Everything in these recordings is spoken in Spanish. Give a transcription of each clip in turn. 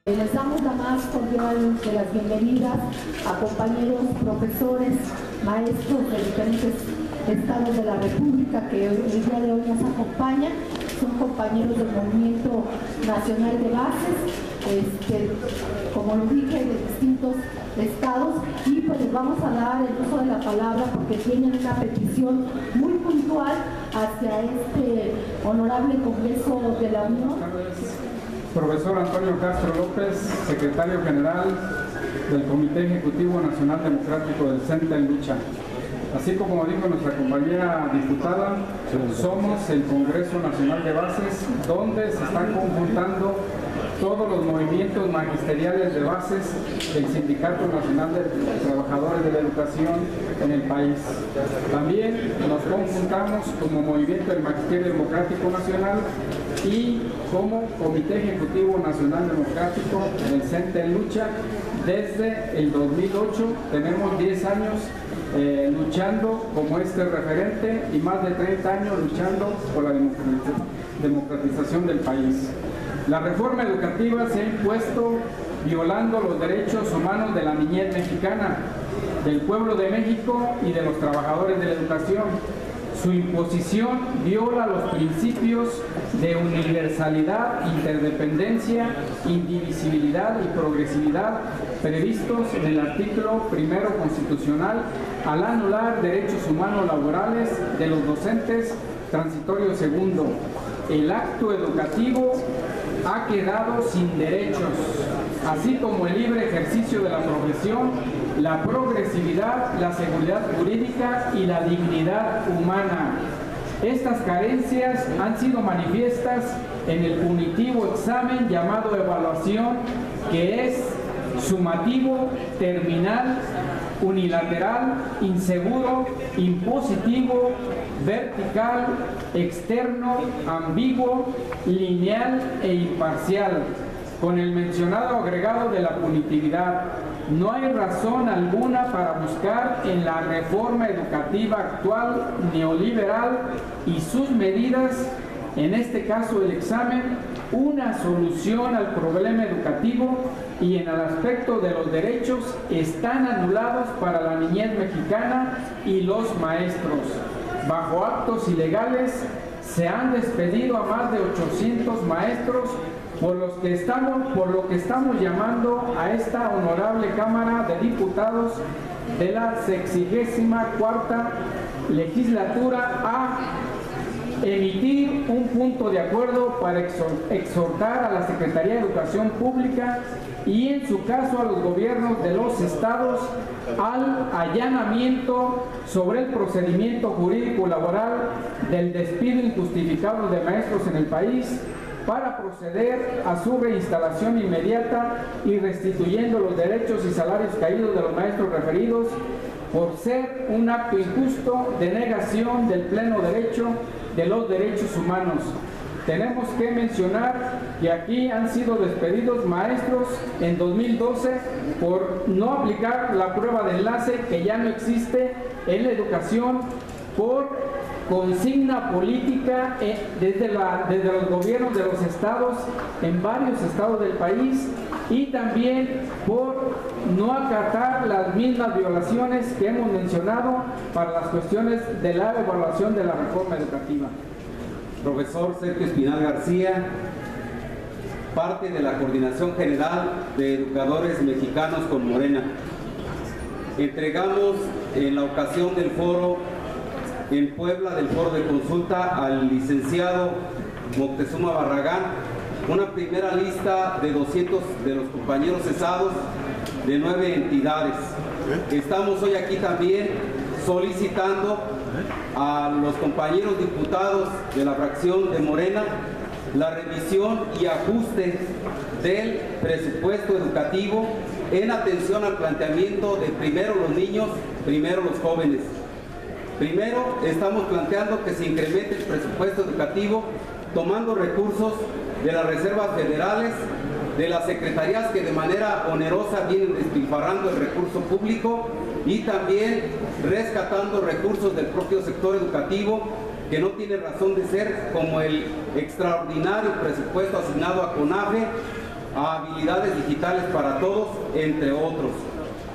Les damos la más cordial de las bienvenidas a compañeros, profesores, maestros de diferentes estados de la República que el día de hoy nos acompañan. Son compañeros del Movimiento Nacional de Bases, como lo dije, de distintos estados, y pues les vamos a dar el uso de la palabra porque tienen una petición muy puntual hacia este honorable Congreso de la Unión. Profesor Antonio Castro López, secretario general del Comité Ejecutivo Nacional Democrático del CENTE en Lucha. Así como dijo nuestra compañera diputada, somos el Congreso Nacional de Bases, donde se están conjuntando todos los movimientos magisteriales de bases del Sindicato Nacional de Trabajadores de la Educación en el país. También nos conjuntamos como Movimiento del Magisterio Democrático Nacional y como Comité Ejecutivo Nacional Democrático del CENTE en Lucha. Desde el 2008 tenemos 10 años luchando como referente y más de 30 años luchando por la democratización del país. La reforma educativa se ha impuesto violando los derechos humanos de la niñez mexicana, del pueblo de México y de los trabajadores de la educación. Su imposición viola los principios de universalidad, interdependencia, indivisibilidad y progresividad previstos en el artículo 1 constitucional al anular derechos humanos laborales de los docentes. Transitorio segundo, el acto educativo ha quedado sin derechos, así como el libre ejercicio de la profesión, la progresividad, la seguridad jurídica y la dignidad humana. Estas carencias han sido manifiestas en el punitivo examen llamado evaluación, que es sumativo, terminal, unilateral, inseguro, impositivo, vertical, externo, ambiguo, lineal e imparcial. Con el mencionado agregado de la punitividad, no hay razón alguna para buscar en la reforma educativa actual neoliberal y sus medidas, en este caso el examen, una solución al problema educativo, y en el aspecto de los derechos están anulados para la niñez mexicana y los maestros. Bajo actos ilegales se han despedido a más de 800 maestros, por lo que estamos llamando a esta honorable Cámara de Diputados de la 64ª legislatura a emitir un punto de acuerdo para exhortar a la Secretaría de Educación Pública y en su caso a los gobiernos de los estados al allanamiento sobre el procedimiento jurídico laboral del despido injustificado de maestros en el país, para proceder a su reinstalación inmediata y restituyendo los derechos y salarios caídos de los maestros referidos, por ser un acto injusto de negación del pleno derecho de los derechos humanos. Tenemos que mencionar que aquí han sido despedidos maestros en 2012 por no aplicar la prueba de enlace, que ya no existe en la educación, por consigna política desde los gobiernos de los estados en varios estados del país, y también por no acatar las mismas violaciones que hemos mencionado para las cuestiones de la evaluación de la reforma educativa. Profesor Sergio Espinal García, parte de la Coordinación General de Educadores Mexicanos con Morena. Entregamos en la ocasión del foro en Puebla, del foro de consulta, al licenciado Moctezuma Barragán, una primera lista de 200 de los compañeros cesados de 9 entidades. Estamos hoy aquí también solicitando a los compañeros diputados de la fracción de Morena la revisión y ajuste del presupuesto educativo en atención al planteamiento de primero los niños, primero los jóvenes. Primero, estamos planteando que se incremente el presupuesto educativo tomando recursos de las reservas federales, de las secretarías que de manera onerosa vienen despilfarrando el recurso público, y también rescatando recursos del propio sector educativo que no tiene razón de ser, como el extraordinario presupuesto asignado a CONAFE a habilidades digitales para todos, entre otros.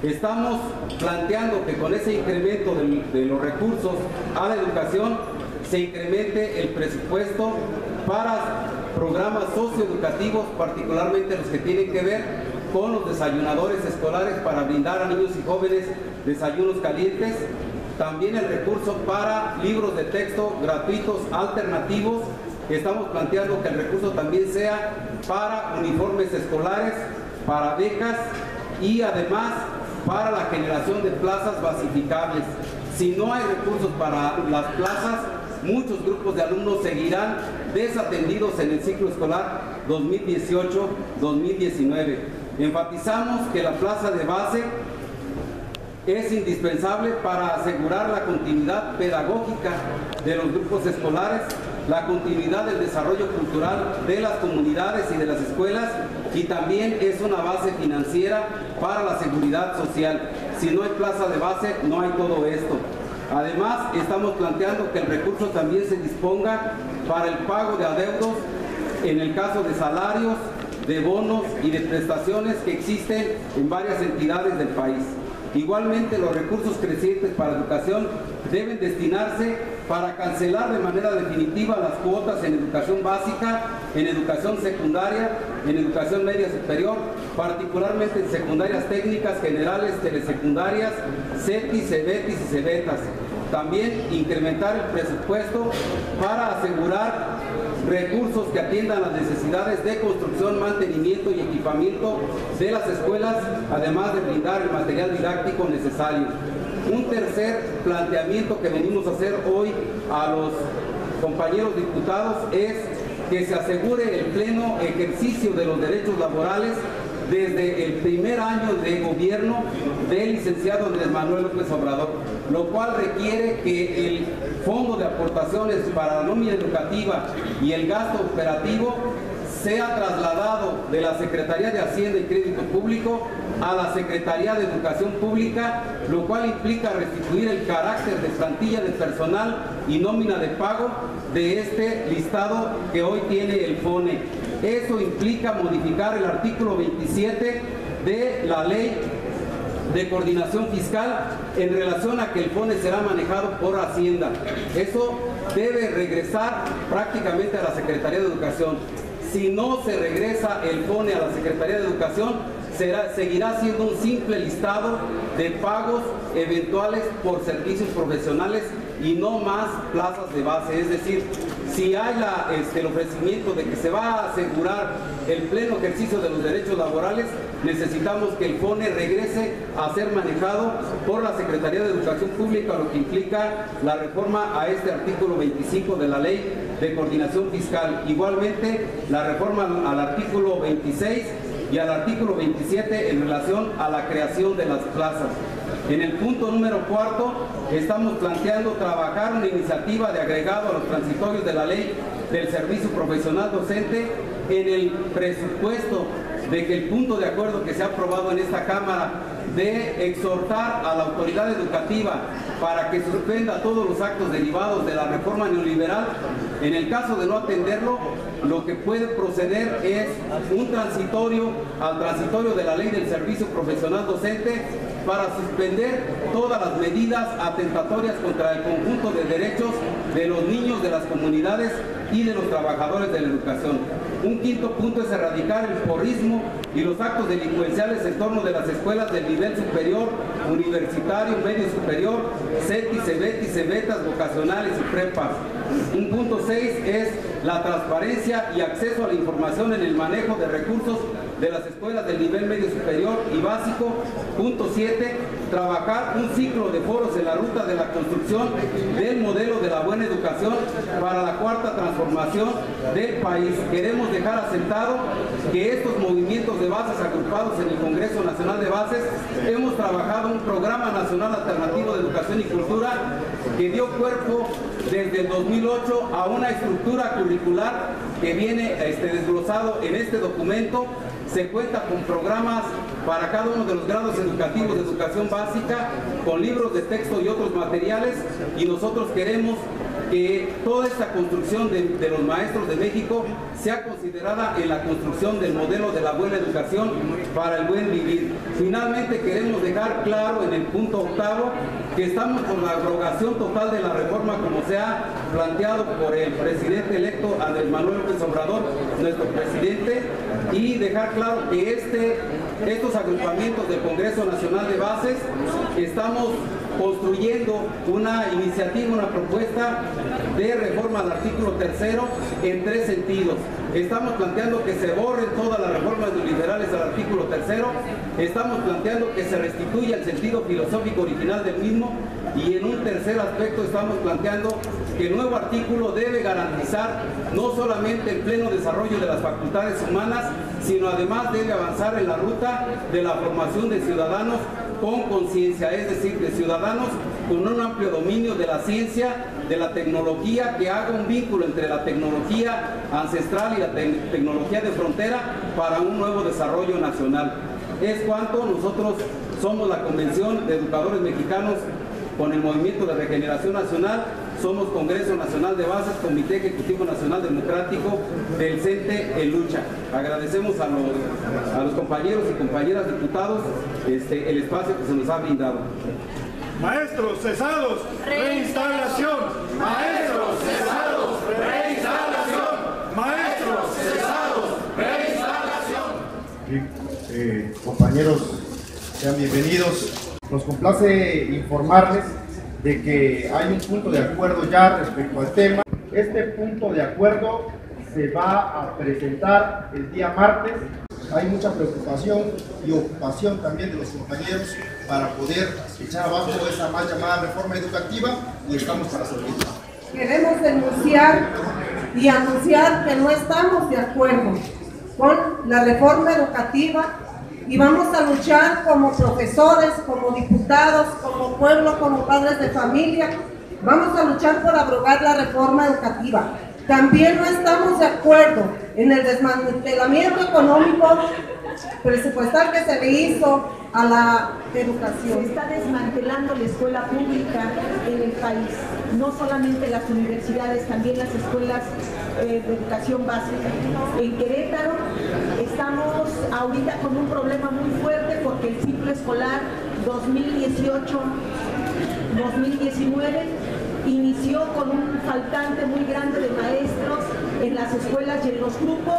Estamos planteando que con ese incremento de los recursos a la educación se incremente el presupuesto para programas socioeducativos, particularmente los que tienen que ver con los desayunadores escolares para brindar a niños y jóvenes desayunos calientes. También el recurso para libros de texto gratuitos alternativos. Estamos planteando que el recurso también sea para uniformes escolares, para becas y además para la generación de plazas basificables. Si no hay recursos para las plazas, muchos grupos de alumnos seguirán desatendidos en el ciclo escolar 2018-2019. Enfatizamos que la plaza de base es indispensable para asegurar la continuidad pedagógica de los grupos escolares, la continuidad del desarrollo cultural de las comunidades y de las escuelas, y también es una base financiera para la seguridad social. Si no hay plaza de base, no hay todo esto. Además, estamos planteando que el recurso también se disponga para el pago de adeudos en el caso de salarios, de bonos y de prestaciones que existen en varias entidades del país. Igualmente, los recursos crecientes para educación deben destinarse para cancelar de manera definitiva las cuotas en educación básica, en educación secundaria, en educación media superior, particularmente en secundarias técnicas, generales, telesecundarias, CETIS, CEBETIS y CEBETAS. También incrementar el presupuesto para asegurar recursos que atiendan las necesidades de construcción, mantenimiento y equipamiento de las escuelas, además de brindar el material didáctico necesario. Un tercer planteamiento que venimos a hacer hoy a los compañeros diputados es que se asegure el pleno ejercicio de los derechos laborales desde el primer año de gobierno del licenciado Andrés Manuel López Obrador, lo cual requiere que el fondo de aportaciones para la nómina educativa y el gasto operativo sea trasladado de la Secretaría de Hacienda y Crédito Público a la Secretaría de Educación Pública, lo cual implica restituir el carácter de plantilla de personal y nómina de pago de este listado que hoy tiene el FONE. Eso implica modificar el artículo 27 de la Ley de Coordinación Fiscal en relación a que el FONE será manejado por Hacienda. Eso debe regresar prácticamente a la Secretaría de Educación. Si no se regresa el FONE a la Secretaría de Educación, seguirá siendo un simple listado de pagos eventuales por servicios profesionales y no más plazas de base. Es decir, si hay el ofrecimiento de que se va a asegurar el pleno ejercicio de los derechos laborales, necesitamos que el FONE regrese a ser manejado por la Secretaría de Educación Pública, lo que implica la reforma a este artículo 25 de la Ley de Coordinación Fiscal. Igualmente, la reforma al artículo 26 y al artículo 27 en relación a la creación de las plazas. En el punto número 4, estamos planteando trabajar una iniciativa de agregado a los transitorios de la Ley del Servicio Profesional Docente en el presupuesto, de que el punto de acuerdo que se ha aprobado en esta Cámara de exhortar a la autoridad educativa para que suspenda todos los actos derivados de la reforma neoliberal. En el caso de no atenderlo, lo que puede proceder es un transitorio al transitorio de la Ley del Servicio Profesional Docente para suspender todas las medidas atentatorias contra el conjunto de derechos de los niños, de las comunidades y de los trabajadores de la educación. Un quinto punto es erradicar el porrismo y los actos delincuenciales en torno de las escuelas del nivel superior, universitario, medio superior, CETIS, CEBETIS, CEBETAS, vocacionales y prepas. Un punto 6 es la transparencia y acceso a la información en el manejo de recursos de las escuelas del nivel medio superior y básico. Punto 7, trabajar un ciclo de foros en la ruta de la construcción del modelo de la buena educación para la cuarta transformación del país. Queremos dejar asentado que estos movimientos de bases agrupados en el Congreso Nacional de Bases hemos trabajado un programa nacional alternativo de educación y cultura que dio cuerpo desde el 2008 a una estructura curricular que viene desglosado en este documento. Se cuenta con programas para cada uno de los grados educativos de educación básica, con libros de texto y otros materiales, y nosotros queremos que toda esta construcción de los maestros de México sea considerada en la construcción del modelo de la buena educación para el buen vivir. Finalmente queremos dejar claro en el punto 8º que estamos por la abrogación total de la reforma como se ha planteado por el presidente electo Andrés Manuel López Obrador, nuestro presidente, y dejar claro que estos agrupamientos del Congreso Nacional de Bases estamos construyendo una iniciativa, una propuesta de reforma al artículo 3º en 3 sentidos. Estamos planteando que se borren todas las reformas neoliberales al artículo 3º, estamos planteando que se restituya el sentido filosófico original del mismo, y en un tercer aspecto estamos planteando que el nuevo artículo debe garantizar no solamente el pleno desarrollo de las facultades humanas, sino además debe avanzar en la ruta de la formación de ciudadanos con conciencia, es decir, de ciudadanos con un amplio dominio de la ciencia, de la tecnología, que haga un vínculo entre la tecnología ancestral y la tecnología de frontera para un nuevo desarrollo nacional. Es cuanto nosotros somos la Convención de Educadores Mexicanos con el Movimiento de Regeneración Nacional, somos Congreso Nacional de Bases, Comité Ejecutivo Nacional Democrático del CENTE en lucha. Agradecemos a los compañeros y compañeras diputados el espacio que se nos ha brindado. Maestros cesados, reinstalación. Maestros cesados, reinstalación. Maestros cesados, reinstalación. Compañeros, sean bienvenidos. Nos complace informarles de que hay un punto de acuerdo ya respecto al tema. Este punto de acuerdo se va a presentar el día martes. Hay mucha preocupación y ocupación también de los compañeros para poder echar abajo esa mal llamada reforma educativa, y estamos para servir. Queremos denunciar y anunciar que no estamos de acuerdo con la reforma educativa y vamos a luchar como profesores, como diputados, como pueblo, como padres de familia. Vamos a luchar por abrogar la reforma educativa. También no estamos de acuerdo en el desmantelamiento económico presupuestal que se le hizo a la educación. Se está desmantelando la escuela pública en el país, no solamente las universidades, también las escuelas de educación básica. En Querétaro estamos ahorita con un problema muy fuerte porque el ciclo escolar 2018-2019 inició con un faltante muy grande de maestros en las escuelas y en los grupos.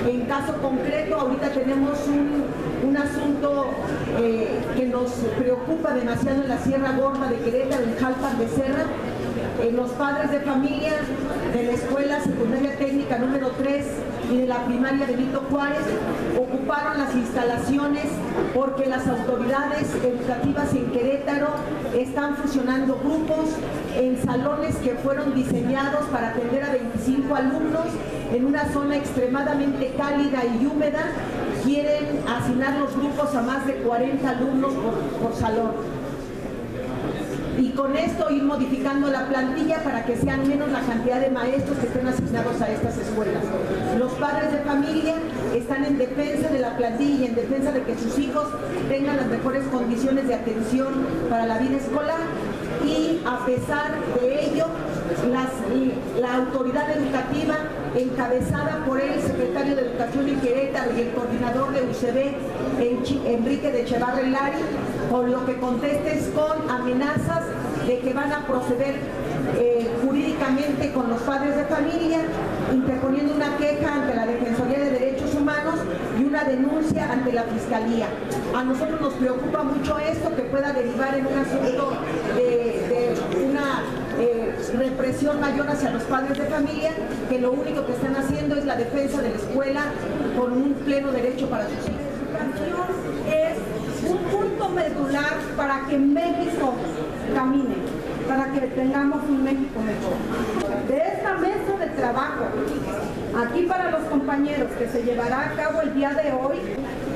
En caso concreto, ahorita tenemos un asunto que nos preocupa demasiado en la Sierra Gorda de Querétaro, en Jalpan de Serra. Los padres de familia de la Escuela Secundaria Técnica número 3 y de la primaria Benito Juárez ocuparon las instalaciones porque las autoridades educativas en Querétaro están fusionando grupos en salones que fueron diseñados para atender a 25 alumnos en una zona extremadamente cálida y húmeda. Quieren asignar los grupos a más de 40 alumnos por salón. Y con esto ir modificando la plantilla para que sean menos la cantidad de maestros que estén asignados a estas escuelas. Los padres de familia están en defensa de la plantilla y en defensa de que sus hijos tengan las mejores condiciones de atención para la vida escolar, y a pesar de ello, la autoridad educativa, encabezada por el secretario de Educación en Querétaro y el coordinador de UCB, Enrique de Echevarri Lari, con lo que contesta es con amenazas de que van a proceder jurídicamente con los padres de familia, interponiendo una queja ante la Defensoría de Derechos Humanos y una denuncia ante la Fiscalía. A nosotros nos preocupa mucho esto, que pueda derivar en un asunto de una represión mayor hacia los padres de familia, que lo único que están haciendo es la defensa de la escuela con un pleno derecho para sus hijos. La educación es un punto medular para que México camine, para que tengamos un México mejor. De esta mesa de trabajo, aquí para los compañeros, que se llevará a cabo el día de hoy,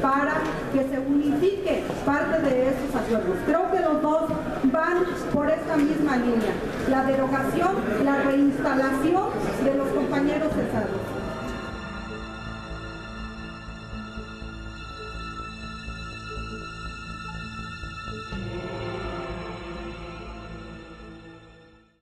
para que se unifique parte de estos acuerdos. Creo que los dos van por esta misma línea, la derogación, la reinstalación de los compañeros cesados.